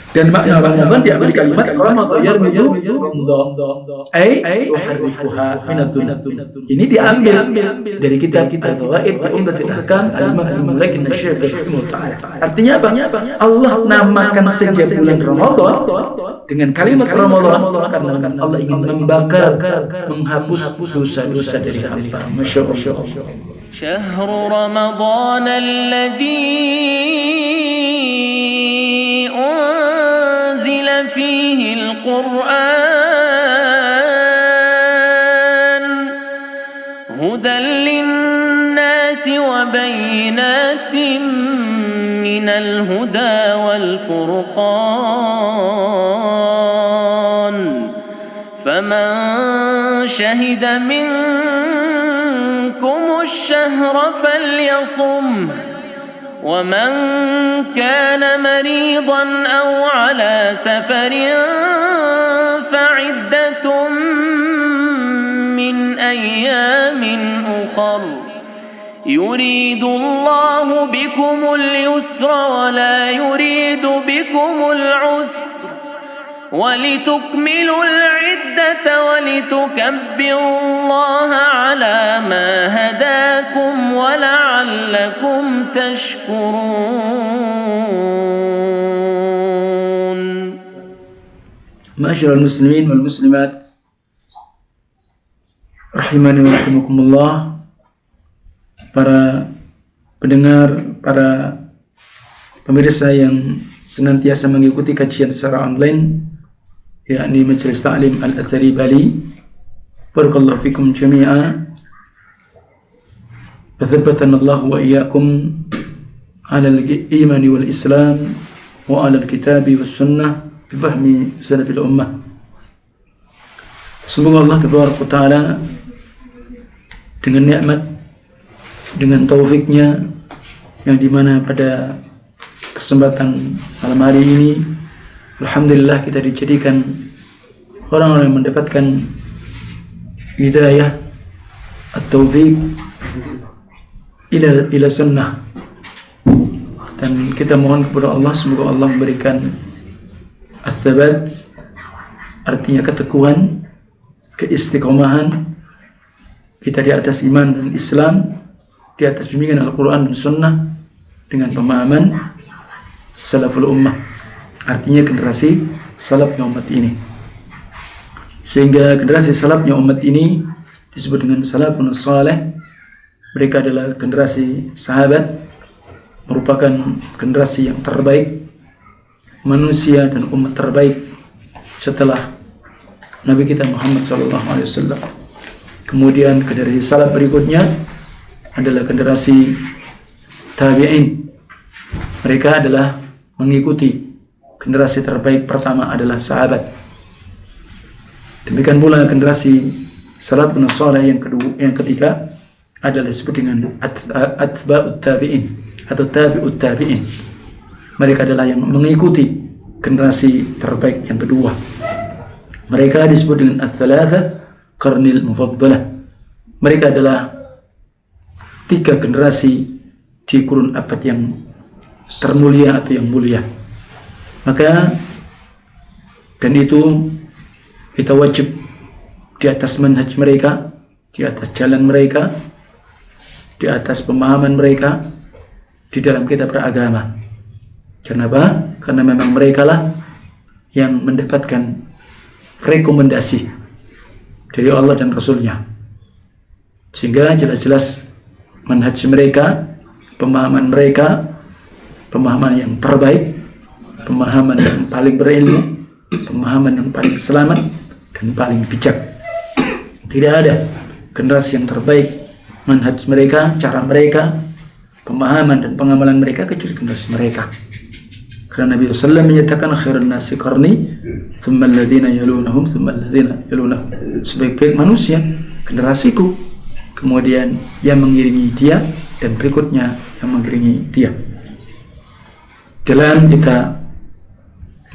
Dan makna Ramadan diambil kalimat Ramadan yarmidu ay uharrifuha minadzun. Ini diambil dari kitab Fawaid Umdatul Ahkam al-Imam Al-Mulaki Asy-Syaikh rahimahullah taala. Artinya apa? Allah namakan setiap bulan Ramadan dengan kalimat Ramadan karena Allah ingin membakar, menghapus dosa-dosa dari hamba. Masyaallah. Syahrul Ramadan alladzi unzila fihi al-Qur'an hudan lin-nasi wa bayyinatin minal huda wal furqan faman shahida minkum الشهر فليصمه ومن كان مريضا أو على سفر فعدة من أيام أخر يريد الله بكم اليسر ولا يريد بكم العسر ولتكملوا العدة ولتكبروا الله على ما هداكم ولعلكم تشكرون. معاشر المسلمين والمسلمات rahimani wa rahimakumullah, para pendengar, para pemirsa yang senantiasa mengikuti kajian secara online, yakni Majelis Ta'lim Al-Athari Bali. Barakallahu fikum jami'a. Fathabbatana Allah wa iyyakum 'ala al-iman wal Islam wa 'ala al-kitab was sunnah bi fahmi salafil ummah. Semoga Allah Tabaraka wa Ta'ala dengan nikmat, dengan taufiknya, yang dimana pada kesempatan malam hari ini alhamdulillah kita dijadikan orang-orang yang mendapatkan hidayah at-taufiq ila sunnah, dan kita mohon kepada Allah semoga Allah memberikan ats-tsabat, artinya keteguhan, keistiqomahan kita di atas iman dan Islam, di atas bimbingan Al-Quran dan Sunnah dengan pemahaman salaful ummah, artinya generasi salafnya umat ini. Sehingga generasi salafnya umat ini disebut dengan salafun salih. Mereka adalah generasi sahabat, merupakan generasi yang terbaik, manusia dan umat terbaik setelah Nabi kita Muhammad SAW. Kemudian generasi salaf berikutnya adalah generasi tabi'in. Mereka adalah mengikuti generasi terbaik pertama adalah sahabat. Demikian pula generasi salafun salih yang ketiga adalah disebut dengan atba'ut tabi'in atau tabi'ut tabi'in. Mereka adalah yang mengikuti generasi terbaik yang kedua. Mereka disebut dengan ats-tsalatsa qarnil mufaddalah. Mereka adalah tiga generasi di kurun abad yang termulia atau yang mulia. Maka dan itu kita wajib di atas manhaj mereka, di atas jalan mereka, di atas pemahaman mereka di dalam kita beragama. Kenapa? Karena memang mereka lah yang mendapatkan rekomendasi dari Allah dan Rasulnya, sehingga jelas-jelas manhaj mereka, pemahaman mereka, pemahaman yang terbaik, pemahaman yang paling berilmu, pemahaman yang paling selamat dan paling bijak. Tidak ada generasi yang terbaik manhaj mereka, cara mereka, pemahaman dan pengamalan mereka kecuali generasi mereka. Karena Nabi SAW menyatakan khairun nasi qarni thumma alladhina yalunahum thumma alladhina yalunahum. Sebaik-baik manusia generasiku, kemudian yang mengiringi dia, dan berikutnya yang mengiringi dia. Dalam kita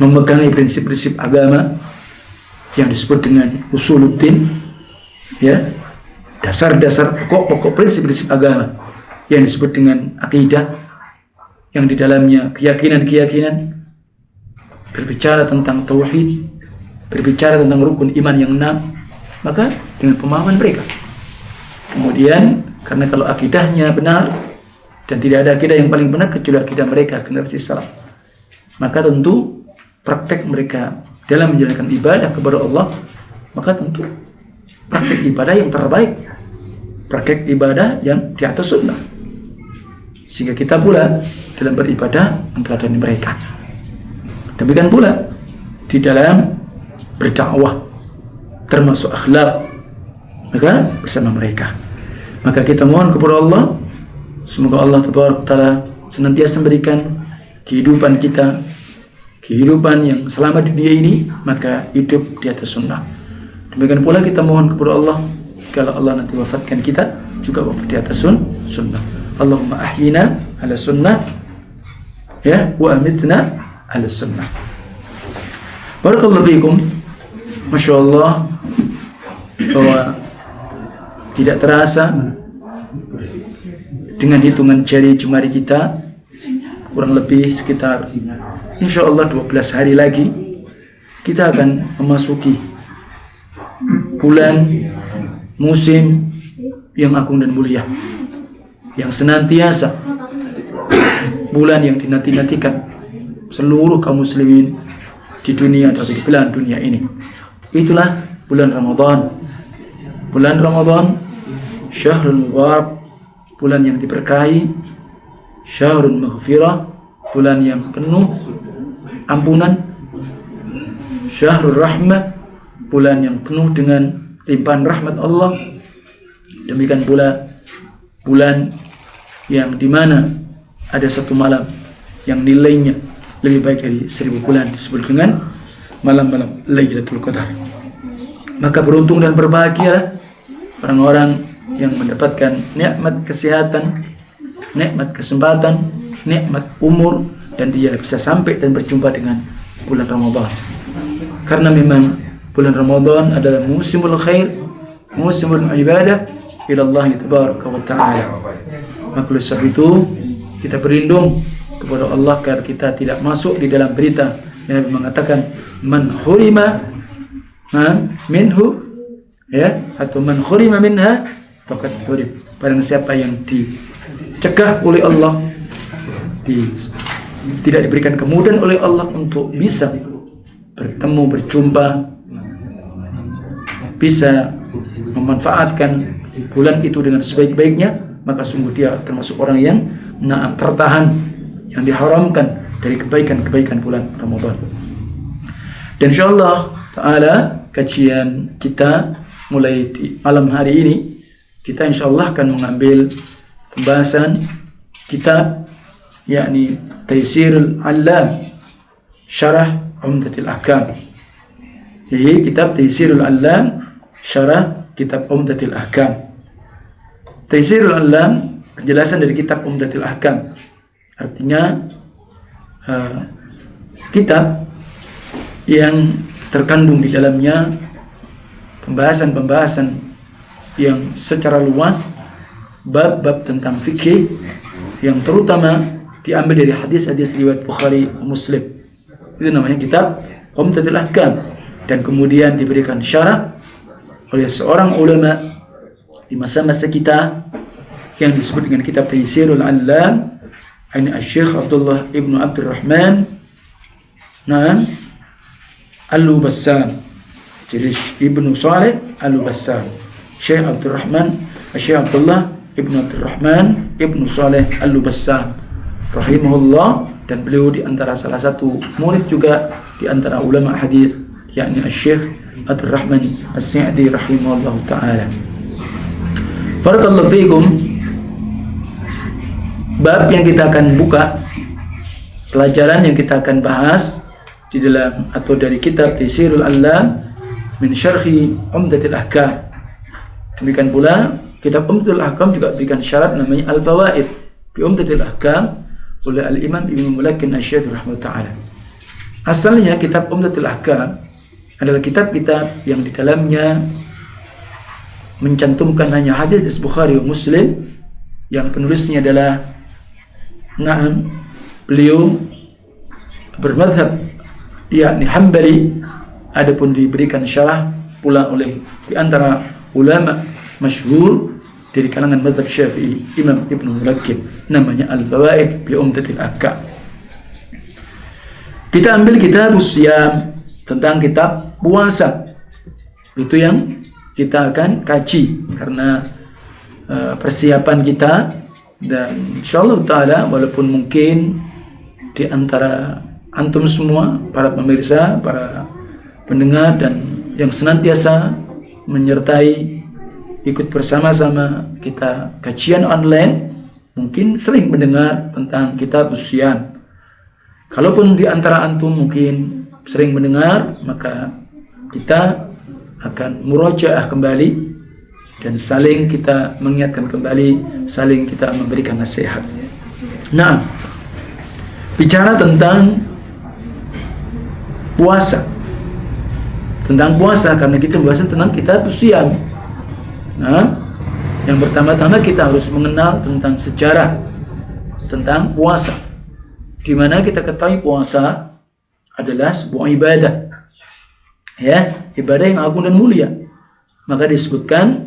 memegangi prinsip-prinsip agama yang disebut dengan usuluddin, ya, dasar-dasar pokok-pokok prinsip-prinsip agama yang disebut dengan akidah, yang di dalamnya keyakinan-keyakinan berbicara tentang tauhid, berbicara tentang rukun iman yang 6, maka dengan pemahaman mereka. Kemudian karena kalau akidahnya benar, dan tidak ada akidah yang paling benar kecuali akidah mereka generasi salaf, maka tentu praktek mereka dalam menjalankan ibadah kepada Allah, maka tentu praktek ibadah yang terbaik, praktek ibadah yang di atas sunnah. Sehingga kita pula dalam beribadah meneladani mereka. Demikian pula di dalam berdakwah, termasuk akhlak, maka bersama mereka. Maka kita mohon kepada Allah, semoga Allah Taala senantiasa memberikan kehidupan kita, kehidupan yang selama di dunia ini, maka hidup di atas sunnah. Demikian pula kita mohon kepada Allah, kalau Allah nanti wafatkan kita, juga wafat di atas sunnah. Allahumma ahyina ala sunnah, ya, wa amitna ala sunnah. Barakallahu fiikum. Masya Allah, bahwa tidak terasa dengan hitungan jari jemari kita, kurang lebih sekitar insya Allah 12 hari lagi kita akan memasuki bulan musim yang agung dan mulia, yang senantiasa bulan yang dinanti-nantikan seluruh kaum muslimin di dunia atau di belahan dunia ini. Itulah bulan Ramadan. Bulan Ramadan, syahrul mubarak, bulan yang diberkahi, syahrul maghfirah, bulan yang penuh ampunan, syahrul rahmah, bulan yang penuh dengan limpahan rahmat Allah. Demikian pula bulan yang dimana ada satu malam yang nilainya lebih baik dari 1000 bulan, disebut dengan malam-malam Lailatul Qadar. Maka beruntung dan berbahagialah orang-orang yang mendapatkan nikmat kesehatan, nikmat kesempatan, nikmat umur, dan dia bisa sampai dan berjumpa dengan bulan Ramadan. Karena memang bulan Ramadan adalah musimul khair, musimul ibadah ila Allah tabaraka wa ta'ala. Maka oleh sebab itu kita berlindung kepada Allah agar kita tidak masuk di dalam berita yang Nabi mengatakan man hurima minhu, ya, atau man hurima minha faqad hurim. Barang siapa yang dicegah oleh Allah, tidak diberikan kemudahan oleh Allah untuk bisa bertemu, berjumpa, bisa memanfaatkan bulan itu dengan sebaik-baiknya, maka sungguh dia termasuk orang yang tertahan, yang diharamkan dari kebaikan-kebaikan bulan Ramadan. Dan insyaallah ta'ala kajian kita mulai di malam hari ini, kita insyaallah akan mengambil pembahasan kitab yakni Taysirul Allam Syarah Umdatul Ahkam. Jadi kitab Taysirul Allam Syarah kitab Umdatul Ahkam. Taysirul Allam, penjelasan dari kitab Umdatul Ahkam. Artinya kitab yang terkandung di dalamnya pembahasan-pembahasan yang secara luas, bab-bab tentang fikih yang terutama diambil dari hadis-hadis riwayat Bukhari, Muslim. Itu namanya kitab Umdatul Ahkam, dan kemudian diberikan syarah oleh seorang ulama di masa-masa kita yang disebut dengan kitab Taysirul Allam, ini Syekh Abdullah ibnu Abdurrahman Al-Bassam. Jadi Ibnu Saleh Al-Bassam, Syekh Abdurrahman, Syekh Abdullah ibnu Abdurrahman ibnu Saleh Al-Bassam rahimahullah, dan beliau di antara salah satu murid juga di antara ulama hadis, yakni Syekh Abdurrahman As-Sa'di rahimahullah taala. Barakallahu fiikum. Bab yang kita akan buka, pelajaran yang kita akan bahas di dalam atau dari kitab Taysirul Allam min Syarhi Umdatul Ahkam. Demikian pula kitab Umdatul Ahkam juga berikan syarat namanya Al-Fawaid bi Umdatul Ahkam oleh Al-Imam Ibnu Mulakin Asy-Syafi'i rahimahullah. Asalnya kitab Umdatul Ahkam adalah kitab-kitab yang di dalamnya mencantumkan hanya hadis Bukhari dan Muslim, yang penulisnya adalah beliau bermadhab yakni Hambali. Adapun diberikan syarah pula oleh di antara ulama masyhur dari kalangan mazhab Syafi'i, Imam Ibnu Mulakkin, namanya Al-Fawaid bi Umdatil Ahkam. Kita ambil kitab Siyam, tentang kitab puasa. Itu yang kita akan kaji karena persiapan kita, dan insyaallah taala walaupun mungkin di antara antum semua, para pemirsa, para pendengar dan yang senantiasa menyertai ikut bersama-sama kita kajian online, mungkin sering mendengar tentang kitab Siyam. Kalaupun di antara antum mungkin sering mendengar, maka kita akan murajaah kembali dan saling kita mengingatkan kembali, saling kita memberikan nasihat. Nah, bicara tentang puasa, karena kita bahas tentang kitab Siyam. Nah, yang pertama-tama kita harus mengenal tentang sejarah tentang puasa, di mana kita ketahui puasa adalah sebuah ibadah, ya, ibadah yang agung dan mulia. Maka disebutkan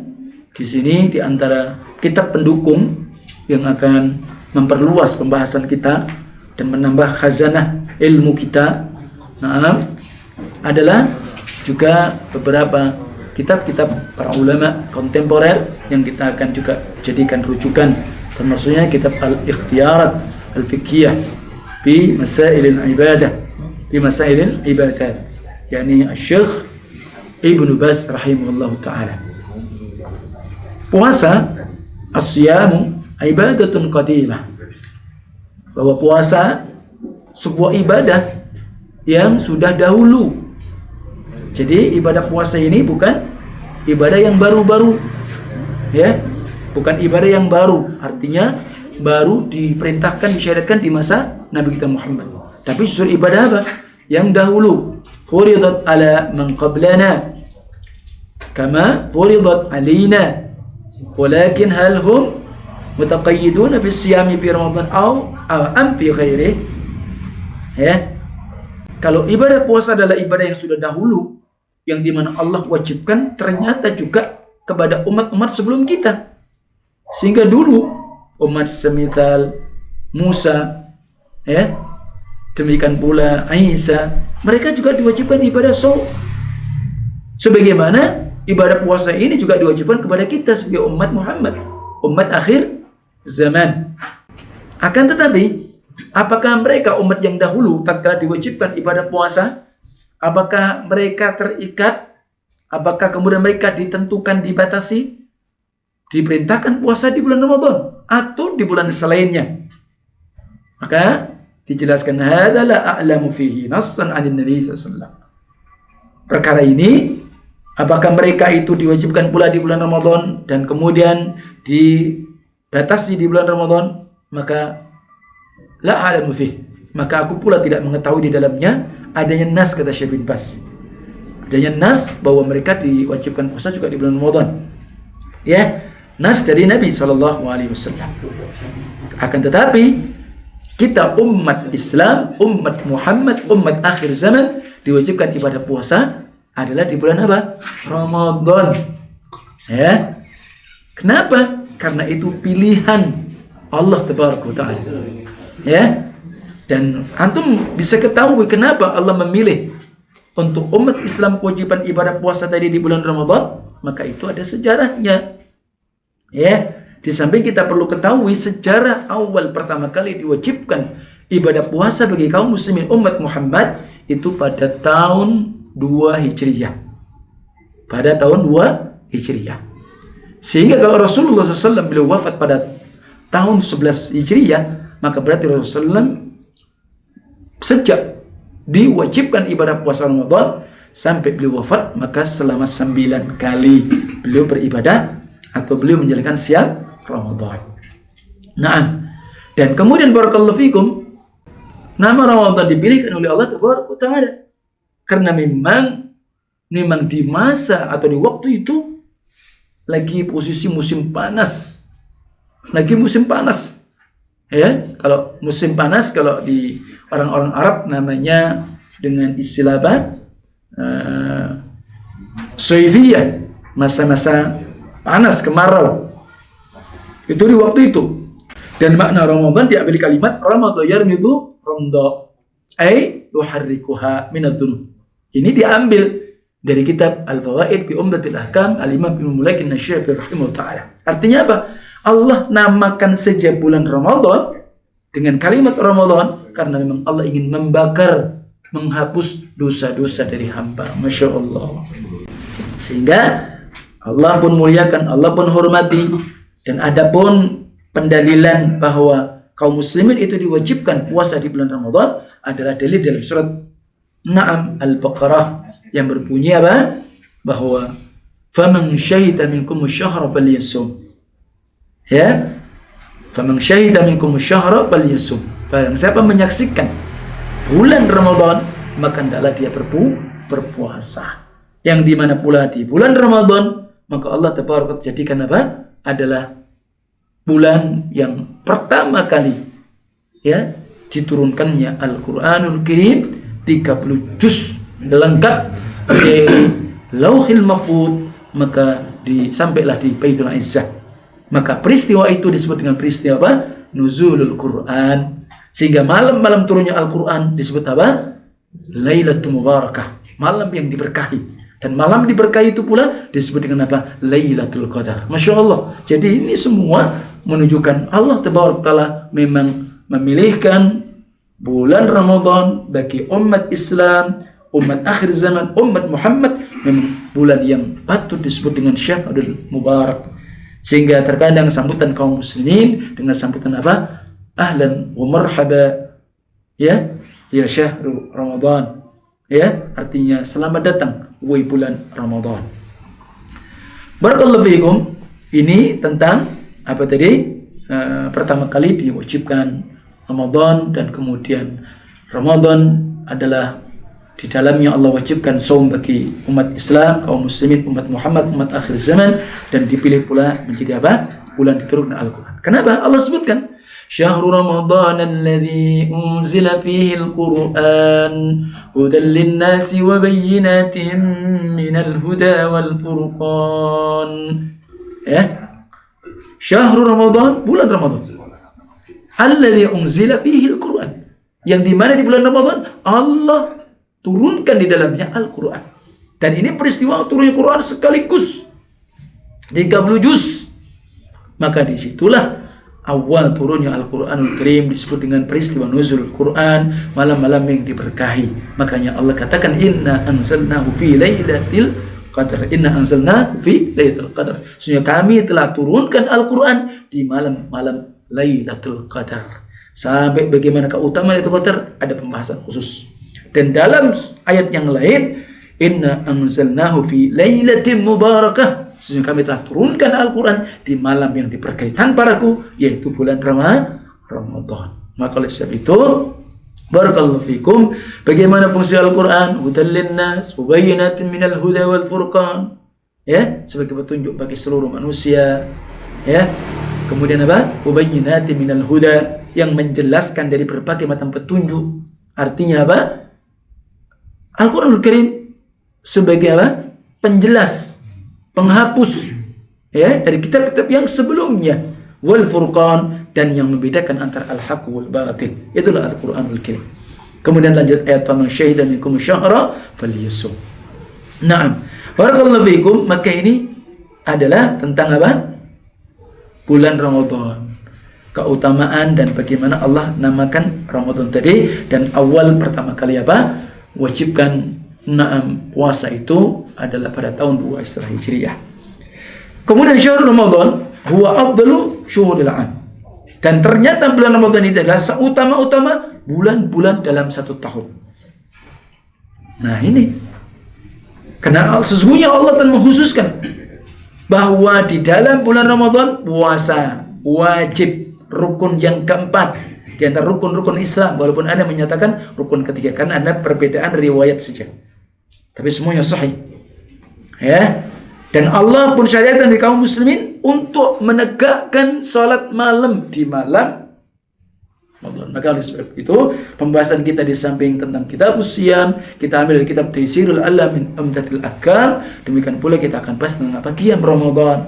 di sini di antara kitab pendukung yang akan memperluas pembahasan kita dan menambah khazanah ilmu kita, nah, adalah juga beberapa kitab-kitab para ulama kontemporer yang kita akan juga jadikan rujukan, termasuknya kitab Al-Ikhtiyarat Al-Fiqhiyah fi Masailil Ibadah, fi Masailil Ibadat, yakni Syekh Ibnu Baz rahimahullahu taala. Puasa, as-siyamu ibadatun qadimah, bahwa puasa sebuah ibadah yang sudah dahulu. Jadi ibadah puasa ini bukan ibadah yang baru-baru, ya, bukan ibadah yang baru, artinya baru diperintahkan, disyariatkan di masa Nabi kita Muhammad. Tapi justru ibadah apa? Yang dahulu. Furidat ala man qablana kama furidat alina, walakin hal hum mutaqayyiduna bis-siyami fi Ramadan aw am fi ghairihi. Ya. Kalau ibadah puasa adalah ibadah yang sudah dahulu, yang dimana Allah wajibkan ternyata juga kepada umat-umat sebelum kita, sehingga dulu umat semisal Musa, ya, demikian pula Isa, mereka juga diwajibkan ibadah shaum. Sebagaimana ibadah puasa ini juga diwajibkan kepada kita sebagai umat Muhammad, umat akhir zaman. Akan tetapi, apakah mereka umat yang dahulu tatkala diwajibkan ibadah puasa, apakah mereka terikat? Apakah kemudian mereka ditentukan, dibatasi, diperintahkan puasa di bulan Ramadan atau di bulan selainnya? Maka dijelaskan hadza la a'lamu fihi nassan 'anil nabi sallallahu alaihi wasallam. Perkara ini, apakah mereka itu diwajibkan pula di bulan Ramadan dan kemudian dibatasi di bulan Ramadan, maka la a'lamu fihi, maka aku pula tidak mengetahui di dalamnya adanya nas, kata Syekh bin Baz. Adanya nas bahwa mereka diwajibkan puasa juga di bulan Ramadan. Ya, nas dari Nabi SAW. Akan tetapi kita umat Islam, umat Muhammad, umat akhir zaman diwajibkan ibadah puasa adalah di bulan apa? Ramadan. Ya. Kenapa? Karena itu pilihan Allah Tabaraka Ta'ala. Ya. Dan antum bisa ketahui kenapa Allah memilih untuk umat Islam kewajiban ibadah puasa tadi di bulan Ramadan, maka itu ada sejarahnya. Ya, di samping kita perlu ketahui sejarah awal pertama kali diwajibkan ibadah puasa bagi kaum muslimin umat Muhammad itu pada tahun 2 Hijriyah. Pada tahun 2 Hijriyah. Sehingga kalau Rasulullah SAW beliau wafat pada tahun 11 Hijriyah, maka berarti Rasulullah SAW sejak diwajibkan ibadah puasa Ramadan sampai beliau wafat, maka selama 9 kali beliau beribadah atau beliau menjalankan siam Ramadan. Nah, dan kemudian barakallahu fikum, nama Ramadan dipilihkan oleh Allah Taala karena memang di masa atau di waktu itu lagi posisi musim panas. Lagi musim panas. Ya, kalau musim panas kalau di orang-orang Arab namanya dengan istilah apa? Saifiyah, masa-masa panas kemarau. Itu di waktu itu. Dan makna Ramadan diambil kalimat Ramadan yarmidu ramda ay yuharrikuha minadz-dzunub. Ini diambil dari kitab Al-Fawaid bi Umdatil Ahkam Al-Imam Ibnu Mulakin Asy-Syafi'i rahimahullah taala. Artinya apa? Allah namakan saja bulan Ramadan dengan kalimat Ramadan karena memang Allah ingin membakar, menghapus dosa-dosa dari hamba. Masya Allah. Sehingga Allah pun muliakan, Allah pun hormati. Dan ada pun pendalilan bahwa kaum muslimin itu diwajibkan puasa di bulan Ramadan adalah dalil dalam surat Naam Al-Baqarah yang berbunyi apa? Bahwa faman syahida minkum asy-syahra falyasum. Ya. Faman syahida minkum asy-syahra falyasum. Barang siapa menyaksikan bulan Ramadan, maka hendaklah dia berpuasa. Yang dimana pula di bulan Ramadan, maka Allah tabaraka jadikan apa? Adalah bulan yang pertama kali ya diturunkannya Al-Qur'anul Karim 30 juz lengkap dari Lauhil Mahfuz, maka sampailah di Baitul Izzah. Maka peristiwa itu disebut dengan peristiwa apa? Nuzulul Quran. Sehingga malam-malam turunnya Al-Quran disebut apa? Lailatul Mubarakah, malam yang diberkahi. Dan malam diberkahi itu pula disebut dengan apa? Lailatul Qadar. Masya Allah. Jadi ini semua menunjukkan Allah Tabaraka Ta'ala memang memilihkan bulan Ramadan bagi umat Islam, umat akhir zaman, umat Muhammad, memang bulan yang patut disebut dengan Syahrul Mubarak. Sehingga terkadang sambutan kaum muslimin dengan sambutan apa? Ahlan wa marhaba, ya syahrul Ramadan, ya artinya selamat datang wahai bulan Ramadan. Barakallahu fiikum. Ini tentang apa tadi? Pertama kali diwajibkan Ramadan, dan kemudian Ramadan adalah di dalamnya Allah wajibkan saum bagi umat Islam, kaum muslimin, umat Muhammad, umat akhir zaman, dan dipilih pula menjadi apa? Bulan diturunkan Al-Quran. Kenapa? Allah sebutkan Syahrul Ramadan alladzi unzila fihi al-Qur'an hudan lin-nasi wa bayyinatin minal huda wal furqan. Ya. Syahrul Ramadan, bulan Ramadan. Alladzi unzila fihi al-Qur'an. Yang di mana di bulan Ramadan Allah turunkan di dalamnya Al-Quran. Dan ini peristiwa turunnya Quran sekaligus 30 juz. Maka disitulah awal turunnya Al-Quranul Karim disebut dengan peristiwa nuzul Quran, malam-malam yang diberkahi. Makanya Allah katakan inna anzalnahu fi lailatul qadar. Inna anzalnahu fi lailatul qadar. Sesungguhnya kami telah turunkan Al-Quran di malam-malam Lailatul Qadar. Sampai bagaimana keutamaan Lailatul Qadar ada pembahasan khusus. Dan dalam ayat yang lain, inna anzalnahu fi lailatin mubarakah. Sesungguhnya kami telah turunkan Al-Quran di malam yang diberkahi tanpa ragu, yaitu bulan Ramadan. Maka oleh sebab itu, barakallahu fikum, bagaimana fungsi Al-Quran? Hudan linnas, mubayyinatin minal huda wal furqan. Ya, sebagai petunjuk bagi seluruh manusia. Ya. Kemudian apa? Mubayyinatin minal huda, yang menjelaskan dari berbagai macam petunjuk. Artinya apa? Al-Quranul Karim sebagai apa? Penjelas, penghapus ya dari kitab-kitab yang sebelumnya, wal furqan, dan yang membedakan antara al-haq wal batil. Itulah Al-Quranul Karim. Kemudian lanjut ayat faman syahida minkum syahra falyasum. Naam. Barakallahu fiikum. Maka ini adalah tentang apa? Bulan Ramadan. Keutamaan dan bagaimana Allah namakan Ramadan tadi, dan awal pertama kali apa? Wajibkan puasa itu adalah pada tahun 2 setelah Hijriah. Kemudian syahrul Ramadan huwa afdalu syuhuril 'am. Dan ternyata bulan Ramadan ini adalah seutama-utama bulan-bulan dalam satu tahun. Nah ini karena sesungguhnya Allah telah mengkhususkan bahwa di dalam bulan Ramadan puasa wajib, rukun yang keempat di antara rukun-rukun Islam, walaupun Anda menyatakan rukun ketiga, karena ada perbedaan riwayat saja, tapi semuanya sahih. Ya, dan Allah pun syariatkan di kaum muslimin untuk menegakkan salat malam di malam Ramadan. Maka oleh sebab itu pembahasan kita di samping tentang kitab Siyam, kita ambil dari kitab Taysirul Alam min Umdatil Ahkam. Demikian pula kita akan bahas tentang apa qiyam Ramadan.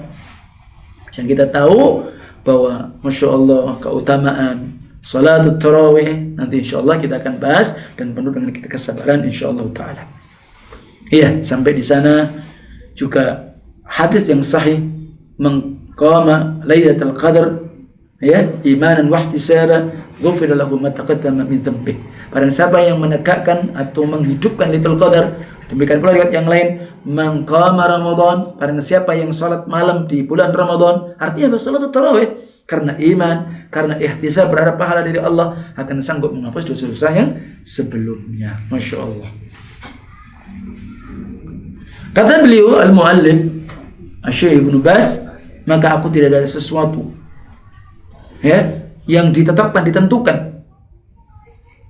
Yang kita tahu bahwa Masya Allah keutamaan Salatul Tarawih nanti insya Allah kita akan bahas dan penuh dengan kita kesabaran insya Allah Ta'ala. Iya, sampai di sana juga hadis yang sahih mengqama Lailatul Qadar ya imanan wahtisaba ghufira lahu ma taqaddama min dhanbi. Barang siapa yang menegakkan atau menghidupkan Lailatul Qadar, demikian pula riwayat yang lain mengqama Ramadan, barang siapa yang salat malam di bulan Ramadan, artinya apa? Salatul tarawih, karena iman, karena ihtisab berharap pahala dari Allah akan sanggup menghapus dosa-dosa yang sebelumnya. Masya Allah. Kata beliau al-muallif Syekh Ibnu Baz, maka aku tidak ada sesuatu ya yang ditetapkan, ditentukan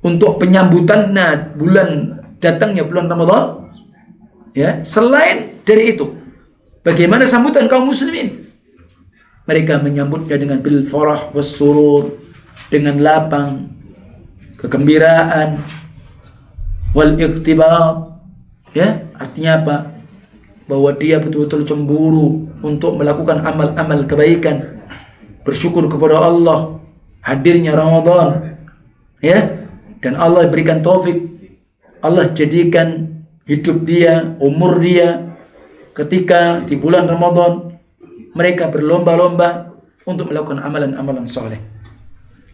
untuk penyambutannya bulan datangnya bulan Ramadan ya selain dari itu. Bagaimana sambutan kaum muslimin? Mereka menyambutnya dengan bil farah was surur, dengan lapang, kegembiraan, wal iqtibar ya, artinya apa? Bahwa dia betul-betul cemburu untuk melakukan amal-amal kebaikan, bersyukur kepada Allah hadirnya Ramadan ya, dan Allah berikan taufik, Allah jadikan hidup dia, umur dia ketika di bulan Ramadan mereka berlomba-lomba untuk melakukan amalan-amalan saleh.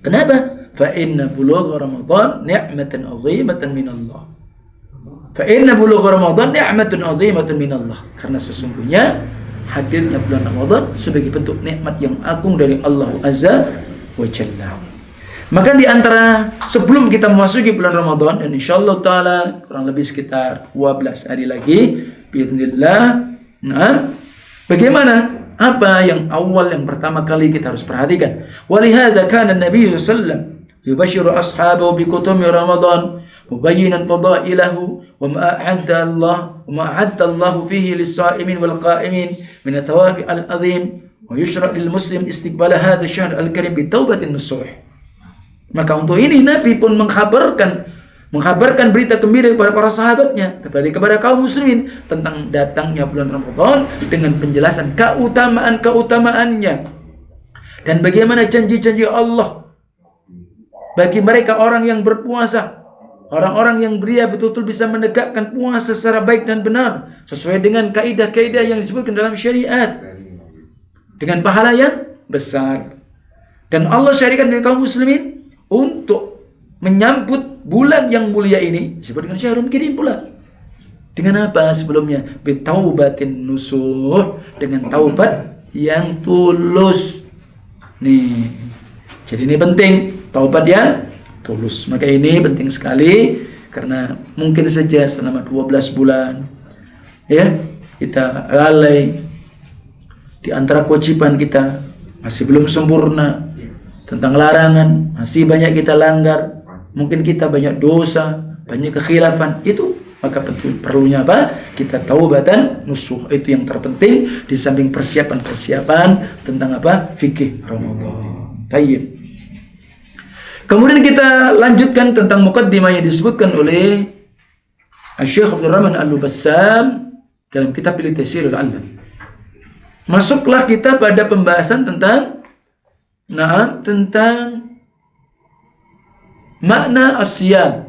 Kenapa? Fa inna bulugha Ramadan ni'matan 'azimatan min Allah. Fa inna bulugha Ramadan ni'matun 'azimatan min Allah. Karena sesungguhnya hadirnya bulan Ramadan sebagai bentuk nikmat yang agung dari Allah Azza wa Jalla. Maka di antara sebelum kita memasuki bulan Ramadan, dan insyaallah taala kurang lebih sekitar 12 hari lagi biidznillah, nah, bagaimana? Apa yang awal, yang pertama kali kita harus perhatikan. Walihada kana Nabi sallallahu alaihi wasallam yubashiru ashabahu bi qutumi Ramadan mubayyinan fadailahu wa ma a'adda Allah fihi lis-sha'imin wal qa'imin min at-thawabi al-'azim wa yushra' lil muslim istiqbal hadha asy-syahr al-karim bi taubatin nasuh. Maka untuk ini Nabi pun mengkabarkan berita gembira kepada para sahabatnya, kepada kaum muslimin tentang datangnya bulan Ramadan dengan penjelasan keutamaan-keutamaannya dan bagaimana janji-janji Allah bagi mereka orang yang berpuasa, orang-orang yang beria betul-betul bisa menegakkan puasa secara baik dan benar sesuai dengan kaidah-kaidah yang disebutkan dalam syariat dengan pahala yang besar. Dan Allah syariatkan dengan kaum muslimin untuk menyambut bulan yang mulia ini disebut dengan syahrul karim pula. Dengan apa sebelumnya? Bitaubatin nusuh, dengan taubat yang tulus. Nih. Jadi ini penting, taubat yang tulus. Maka ini penting sekali karena mungkin saja selama 12 bulan ya, kita lalai di antara kewajiban kita masih belum sempurna, tentang larangan masih banyak kita langgar. Mungkin kita banyak dosa, banyak kekhilafan, itu maka perlunya apa? Kita taubatan nusuh. Itu yang terpenting di samping persiapan-persiapan tentang apa? Fikih Ramadan. Tayyib. Kemudian kita lanjutkan tentang muqaddimah yang disebutkan oleh Syekh Abdul Rahman Al-Bassam dalam kitab Taysirul Alam. Masuklah kita pada pembahasan tentang makna asyam,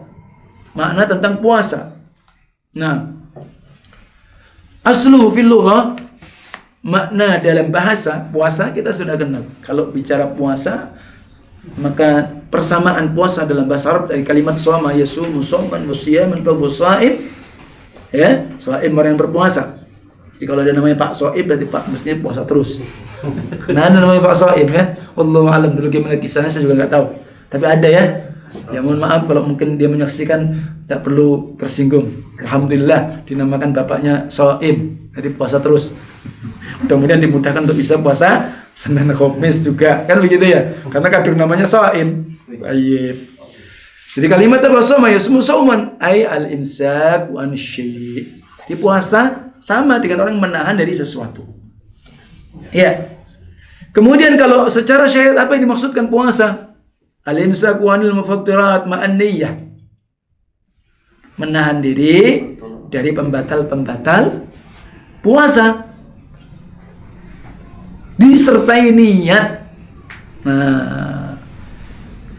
makna tentang puasa. Nah, asluhu fil lughah, makna dalam bahasa puasa kita sudah kenal. Kalau bicara puasa, maka persamaan puasa dalam bahasa Arab dari kalimat shoma yasumu shawman wa siyaman fa shaim, ya, shaim orang yang berpuasa. Jadi kalau ada namanya Pak Soib berarti Pak mestinya puasa terus. Nah, ada namanya Pak Soib ya. Wallahu alam, dulu gimana kisahnya saya juga nggak tahu. Tapi ada ya. Ya mohon maaf kalau mungkin dia menyaksikan, tidak perlu tersinggung. Alhamdulillah dinamakan bapaknya Soib, jadi puasa terus. Mudah-mudahan dimudahkan untuk bisa puasa Senin Khamis juga, kan begitu ya? Karena kadang namanya Soib. Baik. Jadi kalimat bersama ya semua sauman ay al-imsak wa syai'. Di puasa sama dengan orang menahan dari sesuatu. Ya. Kemudian kalau secara syariat apa yang dimaksudkan puasa? Al-imsaku 'anil mufattirat ma'an niyyah. Menahan diri dari pembatal-pembatal puasa disertai niat. Nah,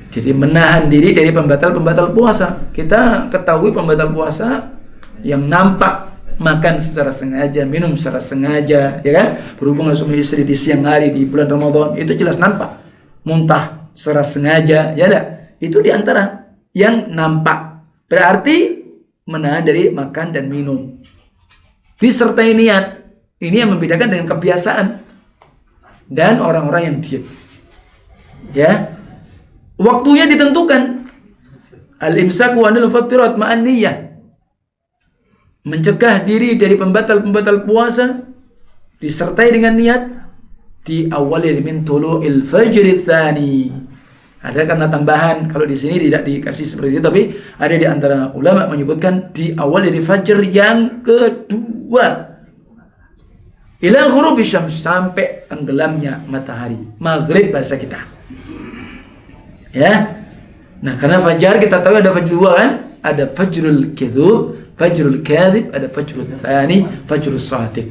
jadi menahan diri dari pembatal-pembatal puasa. Kita ketahui pembatal puasa yang nampak, makan secara sengaja, minum secara sengaja, ya kan? Berhubungan suami istri di siang hari di bulan Ramadan, itu jelas nampak. Muntah secara sengaja, ya enggak? Itu diantara yang nampak. Berarti menahan dari makan dan minum. Disertai niat. Ini yang membedakan dengan kebiasaan dan orang-orang yang diet. Ya. Waktunya ditentukan. Al-imsaku 'anil mufattirat ma'an niyyah. Mencegah diri dari pembatal-pembatal puasa disertai dengan niat diawali min tulu'il fajri tsani. Ada karena tambahan, kalau di sini tidak dikasih seperti itu, tapi ada di antara ulama menyebutkan diawali dari fajar yang kedua. Ila ghurubi syams, sampai tenggelamnya matahari. Maghrib bahasa kita. Ya. Nah, karena fajar kita tahu ada fajar dua kan? Ada fajrul kadzub, fajrul kadzib, ada fajrul tsani, fajrul shadiq.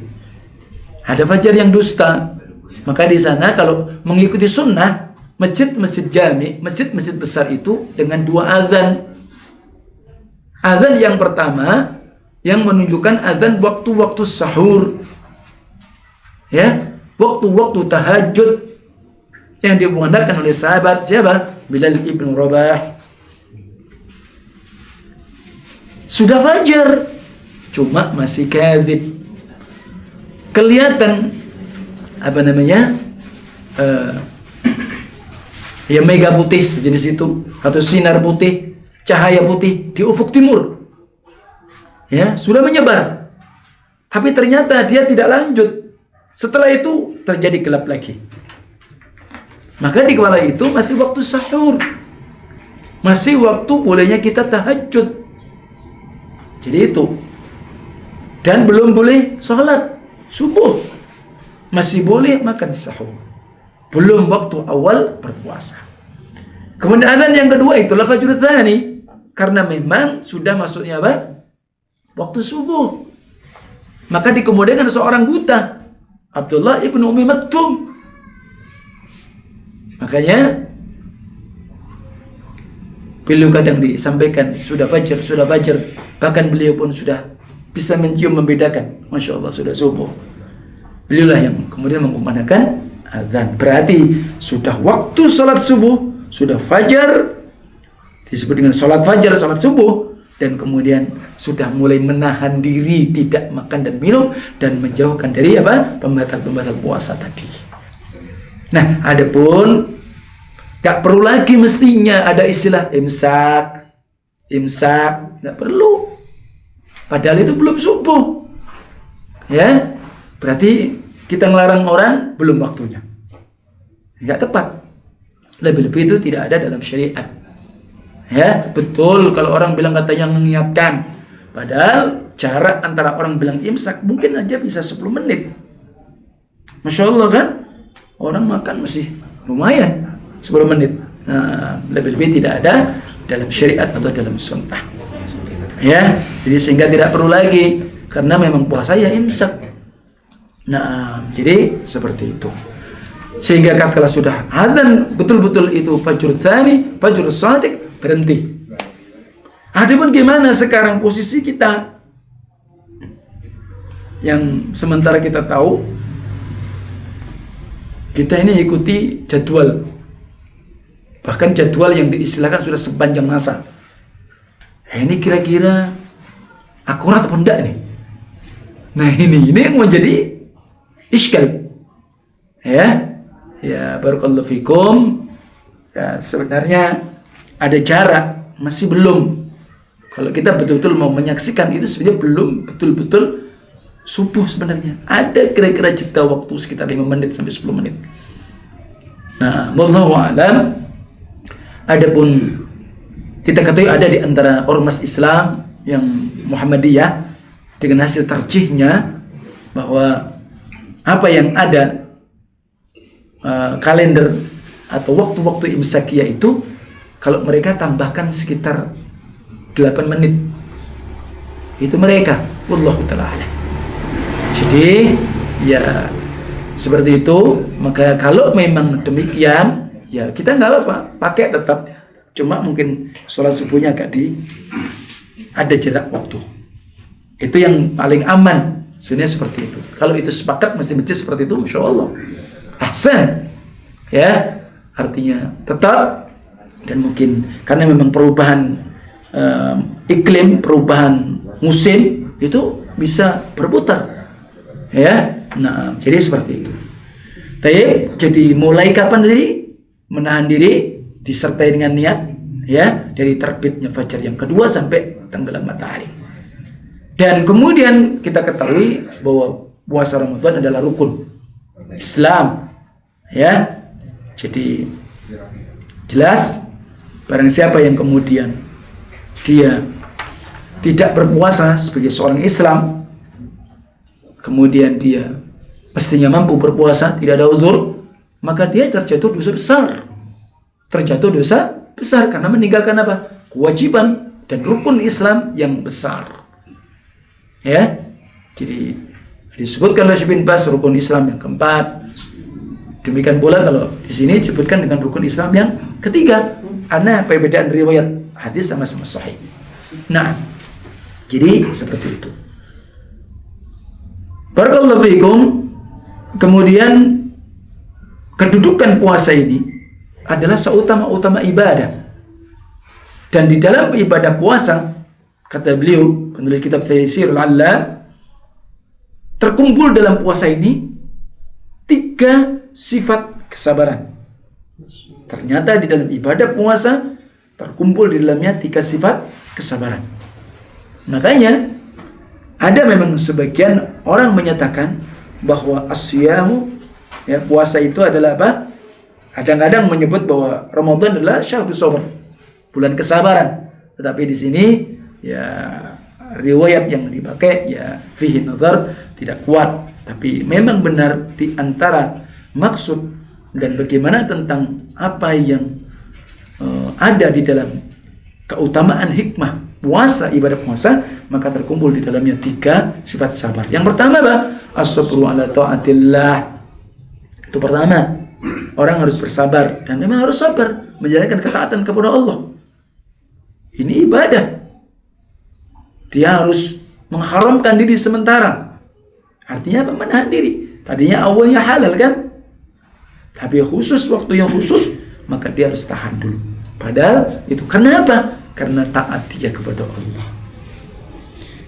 Ada fajar yang dusta. Maka di sana kalau mengikuti sunnah, masjid-masjid jami, masjid-masjid besar itu dengan dua azan. Azan yang pertama yang menunjukkan azan waktu-waktu sahur. Ya, waktu-waktu tahajud yang dikumandangkan oleh sahabat siapa? Bilal ibn Rabah. Sudah fajar, cuma masih kadzib. Kelihatan apa namanya? Ya mega putih sejenis itu, atau sinar putih, cahaya putih di ufuk timur. Ya, sudah menyebar. Tapi ternyata dia tidak lanjut. Setelah itu terjadi gelap lagi. Maka di kala itu masih waktu sahur. Masih waktu bolehnya kita tahajud. Jadi itu. Dan belum boleh sholat subuh. Masih boleh makan sahur. Belum waktu awal berpuasa. Kemudian azan yang kedua itulah fajr tsani, karena memang sudah masuknya apa? Waktu subuh. Maka dikemudian seorang buta, Abdullah ibn Ummi Maktum. Makanya beliau kadang disampaikan sudah fajar, bahkan beliau pun sudah bisa mencium membedakan. Masya Allah, sudah subuh. Beliaulah yang kemudian mengumandangkan azan. Berarti sudah waktu sholat subuh, sudah fajar, disebut dengan sholat fajar, sholat subuh, dan kemudian sudah mulai menahan diri tidak makan dan minum dan menjauhkan dari apa? Pembatal-pembatal puasa tadi. Nah, adapun gak perlu lagi mestinya ada istilah imsak, gak perlu. Padahal itu belum subuh. Ya, berarti kita ngelarang orang belum waktunya. Gak tepat. Lebih-lebih itu tidak ada dalam syariat. Ya, betul kalau orang bilang katanya mengingatkan. Padahal jarak antara orang bilang imsak mungkin aja bisa 10 menit. Masya Allah kan? Orang makan masih lumayan 10 menit. Nah, lebih-lebih tidak ada dalam syariat atau dalam sunnah. Ya, jadi sehingga tidak perlu lagi karena memang puasa ya imsak. Nah, jadi seperti itu. Sehingga kalau sudah azan betul-betul itu fajr tsani, fajr shadiq, berhenti. Adapun gimana sekarang posisi kita? Yang sementara kita tahu kita ini ikuti jadwal. Bahkan jadwal yang diistilahkan sudah sepanjang masa. Ini kira-kira akurat apa enggak nih? Nah, ini yang menjadi iskal. Ya barakallahu fikum. Ya, sebenarnya ada jarak, masih belum. Kalau kita betul-betul mau menyaksikan itu sebenarnya belum betul-betul subuh sebenarnya. Ada kira-kira jeda waktu sekitar 5 menit sampai 10 menit. Nah, wallahu a'lam. Adapun kita ketahui ada di antara ormas Islam yang Muhammadiyah dengan hasil tarjihnya bahwa apa yang ada kalender atau waktu-waktu imsakiyah itu kalau mereka tambahkan sekitar 8 menit. Itu mereka, wallahu ta'ala alam. Jadi ya seperti itu. Maka kalau memang demikian, ya kita nggak apa-apa, pakai tetap. Cuma mungkin sholat subuhnya agak ada jarak waktu. Itu yang paling aman sebenarnya, seperti itu. Kalau itu sepakat masjid-masjid seperti itu, masya Allah, ahsan. Ya, artinya tetap. Dan mungkin karena memang perubahan iklim, perubahan musim itu bisa berputar. Ya, nah jadi seperti itu. Jadi mulai kapan tadi? Menahan diri disertai dengan niat, ya, dari terbitnya fajar yang kedua sampai tenggelam matahari. Dan kemudian kita ketahui bahwa puasa Ramadan adalah rukun Islam, ya. Jadi jelas barang siapa yang kemudian dia tidak berpuasa sebagai seorang Islam, kemudian dia mestinya mampu berpuasa, tidak ada uzur, maka dia terjatuh dosa besar. Terjatuh dosa besar karena meninggalkan apa? Kewajiban dan rukun Islam yang besar. Ya. Jadi disebutkan oleh Syekh bin Baz rukun Islam yang keempat. Demikian pula kalau di sini disebutkan dengan rukun Islam yang ketiga. Karena perbedaan riwayat hadis sama-sama sahih. Nah, jadi seperti itu. Barakallahu fiikum. Kemudian kedudukan puasa ini adalah seutama-utama ibadah. Dan di dalam ibadah puasa, kata beliau, penulis kitab Taysirul Allam, terkumpul dalam puasa ini 3 sifat kesabaran. Ternyata di dalam ibadah puasa terkumpul di dalamnya 3 sifat kesabaran. Makanya ada memang sebagian orang menyatakan bahwa asyamu, ya, puasa itu adalah apa? Kadang-kadang menyebut bahwa Ramadan adalah syahrul sabr, bulan kesabaran. Tetapi di sini ya riwayat yang dipakai ya fihi nazar, tidak kuat. Tapi memang benar di antara maksud dan bagaimana tentang apa yang ada di dalam keutamaan hikmah puasa, ibadah puasa, maka terkumpul di dalamnya 3 sifat sabar. Yang pertama apa? As-sabru ala ta'atillah. Itu pertama. Orang harus bersabar dan memang harus sabar menjalankan ketaatan kepada Allah. Ini ibadah. Dia harus mengharamkan diri sementara. Artinya apa? Menahan diri. Tadinya awalnya halal kan? Tapi khusus waktu yang khusus, maka dia harus tahan dulu. Padahal itu kenapa? Karena taat dia kepada Allah.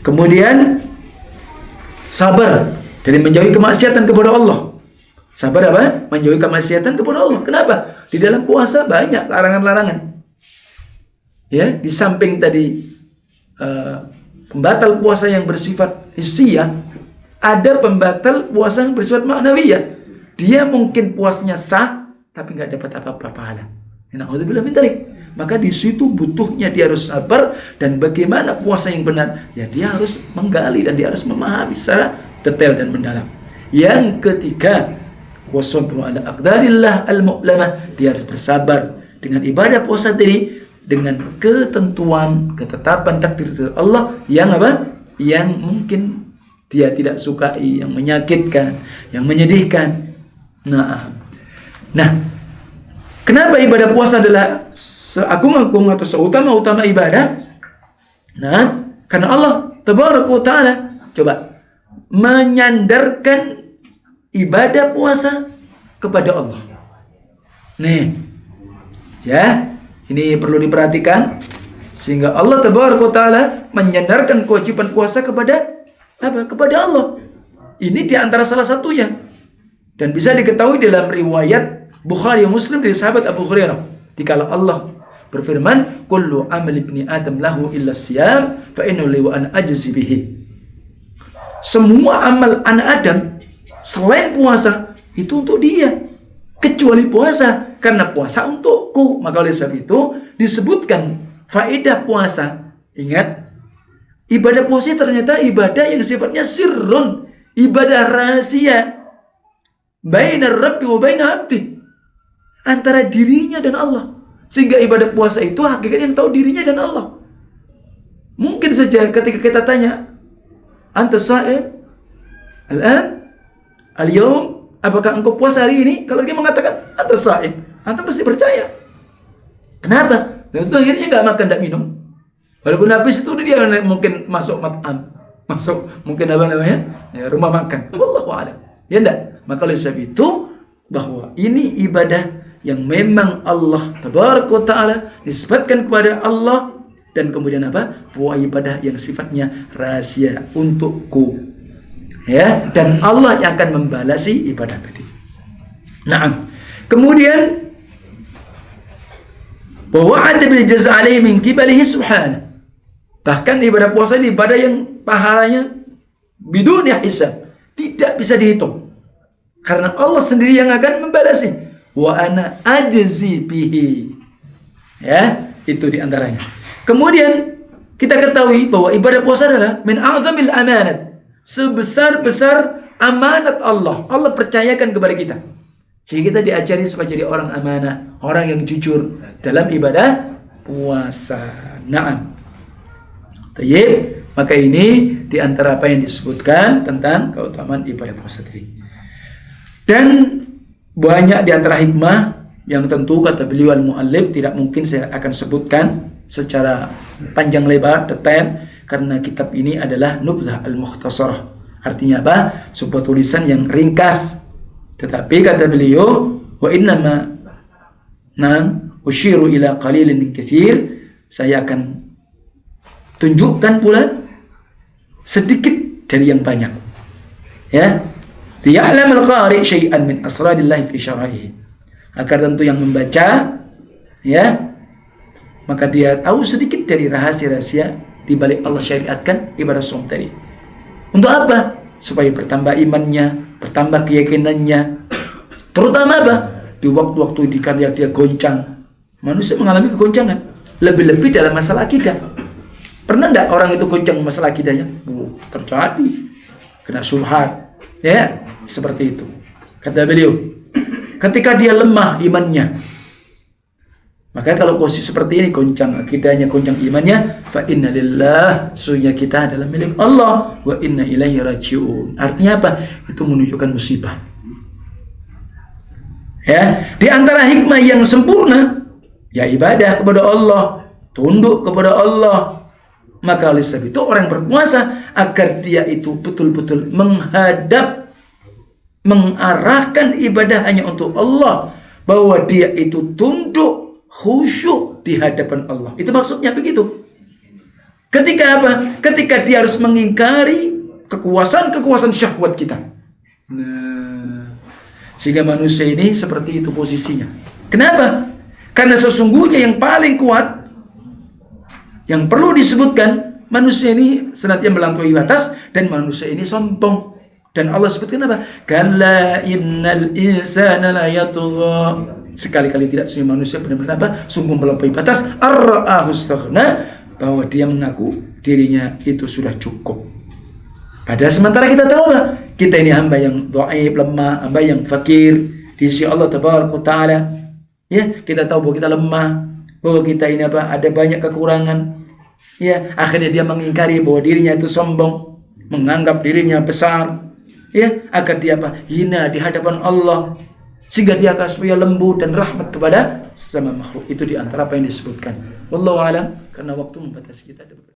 Kemudian sabar dari menjauhi kemaksiatan kepada Allah. Sabar apa? Menjauhi kemaksiatan kepada Allah. Kenapa? Di dalam puasa banyak larangan-larangan. Ya, di samping tadi pembatal puasa yang bersifat hissiyah, ada pembatal puasa yang bersifat ma'nawiyah. Dia mungkin puasnya sah, tapi nggak dapat apa-apa pahala. Na'udzubillah min dzalik. Maka di situ butuhnya dia harus sabar, dan bagaimana puasa yang benar? Ya dia harus menggali dan dia harus memahami secara detail dan mendalam. Yang ketiga, wasabru ala aqdarillah al-mu'lamah. Dia harus bersabar dengan ibadah puasa tadi, dengan ketentuan, ketetapan takdir dari Allah yang apa? Yang mungkin dia tidak sukai, yang menyakitkan, yang menyedihkan. Nah, kenapa ibadah puasa adalah seagung-agung atau seutama-utama ibadah? Nah, karena Allah Tabaraka wa Ta'ala coba menyandarkan ibadah puasa kepada Allah. Nih, ya, ini perlu diperhatikan, sehingga Allah Tabaraka wa Ta'ala menyandarkan kewajiban puasa kepada apa? Kepada Allah. Ini diantara salah satunya, dan bisa diketahui dalam riwayat Bukhari dan Muslim dari sahabat Abu Hurairah, dikala Allah berfirman, kullu amal ibni adam lahu illa siyam fa innahu li wa ana ajzi bihi. Semua amal anak Adam selain puasa itu untuk dia, kecuali puasa, karena puasa untukku. Maka oleh sebab itu disebutkan faedah puasa. Ingat, ibadah puasa ternyata ibadah yang sifatnya sirrun, ibadah rahasia, bainar rabbi wa baina abdi, antara dirinya dan Allah. Sehingga ibadah puasa itu hakikatnya yang tahu dirinya dan Allah. Mungkin saja ketika kita tanya, anta sha'im al-an al-yawm, apakah engkau puasa hari ini? Kalau dia mengatakan anta sha'im, anta pasti percaya. Kenapa? Dan itu akhirnya nggak makan, nggak minum. Walaupun habis itu dia mungkin masuk mat'am, masuk mungkin apa namanya, ya, rumah makan. Wallahu a'lam. Ya enggak? Maka oleh sebab itu bahwa ini ibadah yang memang Allah tabaraka wa ta'ala nisbatkan kepada Allah, dan kemudian apa? Bahwa ibadah yang sifatnya rahasia untukku. Ya, dan Allah yang akan membalasi ibadah tadi. Nah, kemudian bahwa ada bil jazaa alaihi min qibalihi subhanahu. Bahkan ibadah puasa ini ibadah yang pahalanya bidun hisab, tidak bisa dihitung. Karena Allah sendiri yang akan membalasi. Wa ana ajzi bihi. Ya, itu diantaranya. Kemudian kita ketahui bahwa ibadah puasa adalah min a'zamil amanat. Sebesar-besar amanat Allah. Allah percayakan kepada kita. Jadi kita diajari supaya jadi orang amanah, orang yang jujur dalam ibadah puasa. Naam. Tayyib. Maka ini diantara apa yang disebutkan tentang keutamaan ibadah puasa tadi. Dan banyak diantara hikmah yang tentu kata beliau al-muallif tidak mungkin saya akan sebutkan secara panjang lebar, detail, karena kitab ini adalah Nubzah al-Mukhtasarah. Artinya apa? Sebuah tulisan yang ringkas. Tetapi kata beliau, wa innama usyiru ila qalilin min katsir, saya akan tunjukkan pula sedikit dari yang banyak. Ya. Liya'lam al-qari' syai'an min asrarillahi fi syar'ihi. Agar tentu yang membaca, ya, maka dia tahu sedikit dari rahasia-rahasia di balik Allah syariatkan ibadah saum tadi. Untuk apa? Supaya bertambah imannya, bertambah keyakinannya. Terutama apa? Di waktu-waktu di karya dia goncang. Manusia mengalami kegoncangan. Lebih-lebih dalam masalah akidah. Pernah enggak orang itu goncang masalah akidahnya? Terjadi. Kena syubhat. Ya, seperti itu. Kata beliau, ketika dia lemah imannya, maka kalau posisi seperti ini, goncang akidahnya, goncang imannya, fa inna lillah, sesungguhnya kita adalah milik Allah, wa inna ilaihi raji'un. Artinya apa? Itu menunjukkan musibah. Ya, di antara hikmah yang sempurna, ya ibadah kepada Allah, tunduk kepada Allah. Maka oleh sebab itu orang berpuasa agar dia itu betul-betul mengarahkan ibadah hanya untuk Allah, bahwa dia itu tunduk khusyuk di hadapan Allah. Itu maksudnya begitu. Ketika apa? Ketika dia harus mengingkari kekuasaan syahwat kita. Nah, sehingga manusia ini seperti itu posisinya. Kenapa? Karena sesungguhnya yang paling kuat yang perlu disebutkan, manusia ini senantiasa melampaui batas dan manusia ini sombong. Dan Allah sebutkan apa? Kalla innal insana la yatgha. Sekali-kali tidak, sungguh manusia benar-benar apa? Sungguh melampaui batas. Ar-ra'ahu istaghna, bahwa dia mengaku dirinya itu sudah cukup. Padahal sementara kita tahu lah, kita ini hamba yang dhaif, lemah, hamba yang fakir di sisi Allah tabaraka taala. Ya, kita tahu bahwa kita lemah, bahwa kita ini apa? Ada banyak kekurangan. Ya, akhirnya dia mengingkari bahwa dirinya itu sombong, menganggap dirinya besar, ya, agar dia apa? Hina di hadapan Allah, sehingga dia akan supaya lembut dan rahmat kepada sesama makhluk. Itu di antara apa yang disebutkan. Wallahu a'lam, karena waktu membatasi kita.